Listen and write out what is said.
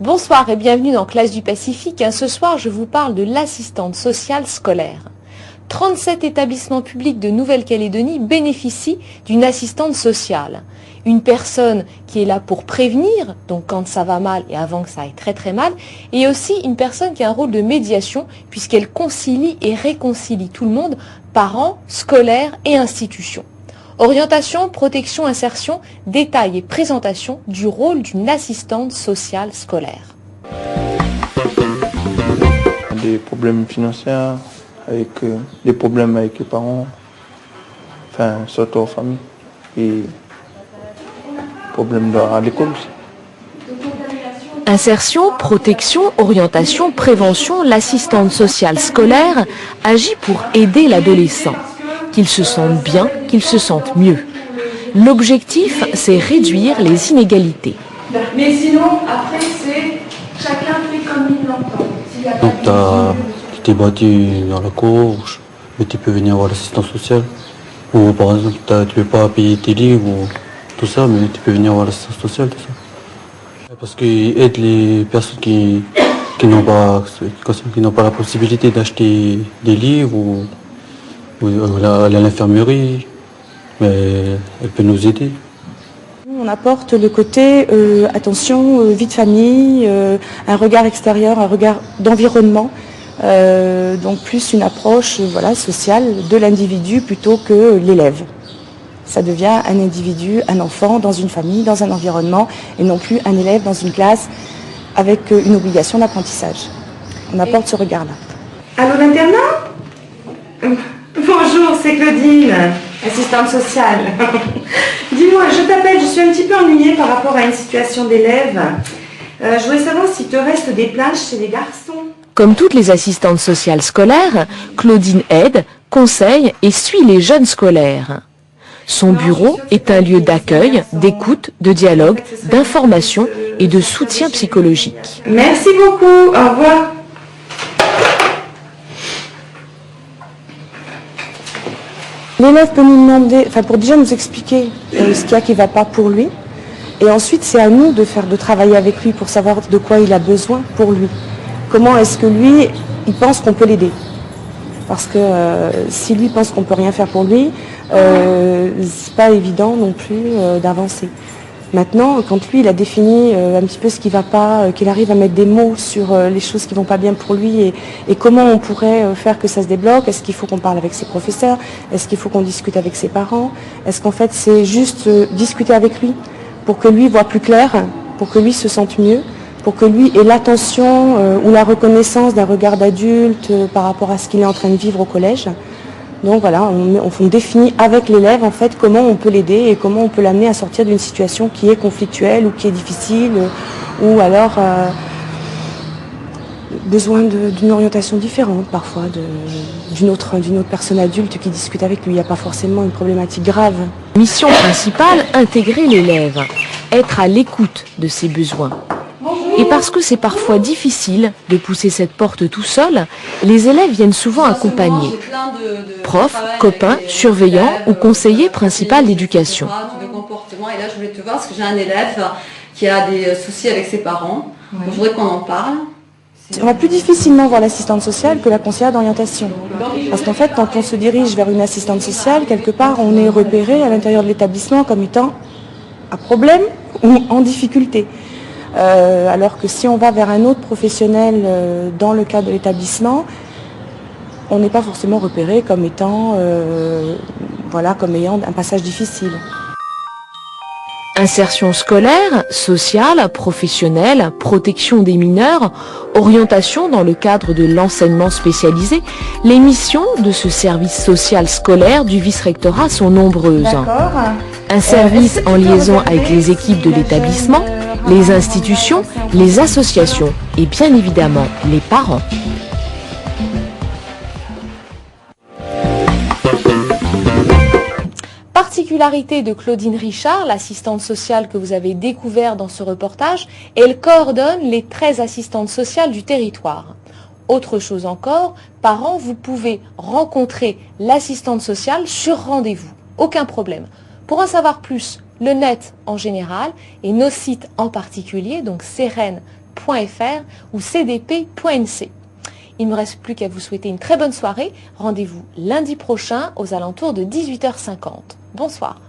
Bonsoir et bienvenue dans Classe du Pacifique. Ce soir, je vous parle de l'assistante sociale scolaire. 37 établissements publics de Nouvelle-Calédonie bénéficient d'une assistante sociale. Une personne qui est là pour prévenir, donc quand ça va mal et avant que ça aille très très mal, et aussi une personne qui a un rôle de médiation puisqu'elle concilie et réconcilie tout le monde, parents, scolaires et institutions. Orientation, protection, insertion, détail et présentation du rôle d'une assistante sociale scolaire. Des problèmes financiers, des problèmes avec les parents, enfin surtout en famille, et problèmes à l'école aussi. Insertion, protection, orientation, prévention, l'assistante sociale scolaire agit pour aider l'adolescent. Qu'il se sente bien, qu'il se sente mieux. L'objectif, c'est réduire les inégalités. Mais sinon, après, c'est chacun fait comme il l'entend. Donc, tu t'es battu dans la cour, mais tu peux venir voir l'assistant social. Ou par exemple, tu ne peux pas payer tes livres ou tout ça, mais tu peux venir voir l'assistant social, tout ça. Parce qu'il aide les personnes qui n'ont pas la possibilité d'acheter des livres ou à l'infirmerie, mais elle peut nous aider. On apporte le côté vie de famille, un regard extérieur, un regard d'environnement, donc plus une approche sociale de l'individu plutôt que l'élève. Ça devient un individu, un enfant dans une famille, dans un environnement, et non plus un élève dans une classe avec une obligation d'apprentissage. On apporte ce regard-là. Allô l'internat ? Bonjour, c'est Claudine, assistante sociale. Dis-moi, je t'appelle, je suis un petit peu ennuyée par rapport à une situation d'élève. Je voulais savoir s'il te reste des places chez les garçons. Comme toutes les assistantes sociales scolaires, Claudine aide, conseille et suit les jeunes scolaires. Son bureau est un lieu d'accueil, d'écoute, de dialogue, d'information et de soutien psychologique. Merci beaucoup, au revoir. L'élève peut nous demander, pour déjà nous expliquer ce qu'il y a qui ne va pas pour lui. Et ensuite, c'est à nous de travailler avec lui pour savoir de quoi il a besoin pour lui. Comment est-ce que lui, il pense qu'on peut l'aider. Parce que si lui pense qu'on ne peut rien faire pour lui, c'est pas évident non plus d'avancer. Maintenant, quand lui, il a défini un petit peu ce qui ne va pas, qu'il arrive à mettre des mots sur les choses qui ne vont pas bien pour lui et comment on pourrait faire que ça se débloque. Est-ce qu'il faut qu'on parle avec ses professeurs? Est-ce qu'il faut qu'on discute avec ses parents? Est-ce qu'en fait, c'est juste discuter avec lui pour que lui voit plus clair, pour que lui se sente mieux, pour que lui ait l'attention ou la reconnaissance d'un regard d'adulte par rapport à ce qu'il est en train de vivre au collège? Donc voilà, on définit avec l'élève en fait comment on peut l'aider et comment on peut l'amener à sortir d'une situation qui est conflictuelle ou qui est difficile ou alors besoin d'une orientation différente parfois, d'une autre personne adulte qui discute avec lui. Il n'y a pas forcément une problématique grave. Mission principale, intégrer l'élève, être à l'écoute de ses besoins. Et parce que c'est parfois difficile de pousser cette porte tout seul, les élèves viennent souvent accompagnés. Profs, copains, surveillants ou conseillers principal d'éducation. De comportement. Et là, je voulais te voir parce que j'ai un élève qui a des soucis avec ses parents. Donc, je voudrais qu'on en parle. On va plus difficilement voir l'assistante sociale que la conseillère d'orientation. Parce qu'en fait, quand on se dirige vers une assistante sociale, quelque part, on est repéré à l'intérieur de l'établissement comme étant à problème ou en difficulté. Alors que si on va vers un autre professionnel dans le cadre de l'établissement, on n'est pas forcément repéré comme étant, comme ayant un passage difficile. Insertion scolaire, sociale, professionnelle, protection des mineurs, orientation dans le cadre de l'enseignement spécialisé, les missions de ce service social scolaire du vice-rectorat sont nombreuses. Un service en liaison avec les équipes de l'établissement, les institutions, les associations et bien évidemment les parents. Particularité de Claudine Richard, l'assistante sociale que vous avez découvert dans ce reportage, elle coordonne les 13 assistantes sociales du territoire. Autre chose encore, parents, vous pouvez rencontrer l'assistante sociale sur rendez-vous. Aucun problème. Pour en savoir plus, le net en général et nos sites en particulier, donc Sérène ou cdp.nc. Il ne me reste plus qu'à vous souhaiter une très bonne soirée. Rendez-vous lundi prochain aux alentours de 18h50. Bonsoir.